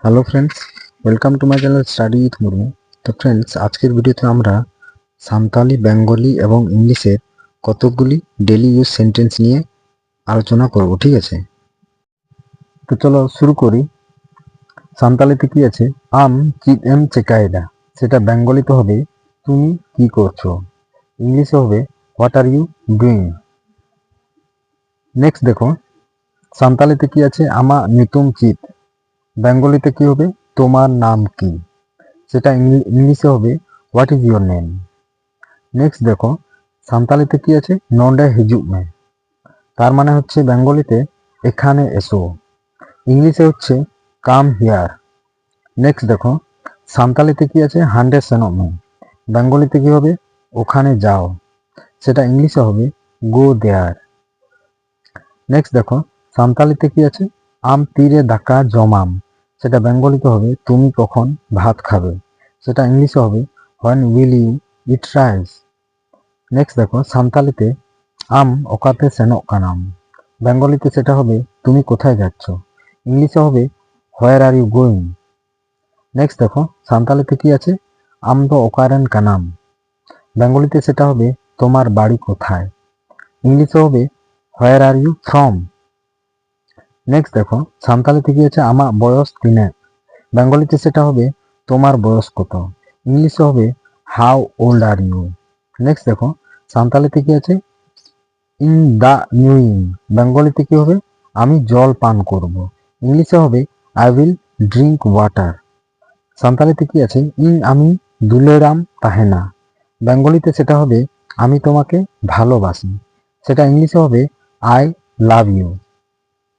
Hello friends, welcome to my channel study with Murmu. তো friends, আজকের ভিডিওতে আমরা সাঁওতালি, বেঙ্গলি এবং ইংলিশের কতকগুলি ডেলি ইউজ সেন্টেন্স নিয়ে আলোচনা করব, ঠিক আছে? তো চলো শুরু করি। সাঁওতালিতে কি আছে? আম চিট এম চেকায়দা, সেটা বেঙ্গলিতে হবে তুমি কি করছো। ইংলিশে হবে what are you doing. Next দেখো, সাঁওতালিতে কি আছে? আমা নিতুম চিত, বেঙ্গলিতে কি হবে? তোমার নাম কি, সেটা ইংলিশে হবে what is your name. Next দেখো, সাঁওতালিতে কি আছে? নন্ডে হিজুক মে, তার মানে হচ্ছে বেঙ্গলিতে এখানে এসো, ইংলিশে হচ্ছে কাম হিয়ার। নেক্সট দেখো, সাঁওতালিতে কি আছে? হান্ডে সেনক মে, বেঙ্গলিতে কি হবে? ওখানে যাও, সেটা ইংলিশে হবে গো দেয়ার। নেক্সট দেখো, সাঁওতালিতে কি আছে? আম তীরে দাকা জমাম, সেটা বেঙ্গলিতে হবে তুমি কখন ভাত খাবে, সেটা ইংলিশে হবে when will you eat rice. Next দেখো, সাঁওতালিতে আম ওকাতে সেনক কানাম, বেঙ্গলিতে সেটা হবে তুমি কোথায় যাচ্ছ, ইংলিশে হবে হোয়ার আর ইউ গোয়িং। নেক্সট দেখো, সাঁওতালিতে কি আছে? আম দো ওকারেন কানাম, বেঙ্গলিতে সেটা হবে তোমার বাড়ি কোথায়, ইংলিশে হবে হোয়ার আর ইউ ফ্রম। নেক্সট দেখো, সাঁওতালিতে কি আছে? আমা বয়স তিনেক, বেঙ্গলিতে সেটা হবে তোমার বয়স কত, ইংলিশে হবে how old are you. Next দেখো, সাঁওতালিতে কি আছে? ইন দা নিউইং, বেঙ্গলিতে কি হবে? আমি জল পান করব, ইংলিশে হবে আই উইল ড্রিঙ্ক ওয়াটার। সাঁওতালিতে কি আছে? ইন আমি দুলেরাম তাহেনা, বেঙ্গলিতে সেটা হবে আমি তোমাকে ভালোবাসি, সেটা ইংলিশে হবে আই লাভ ইউ।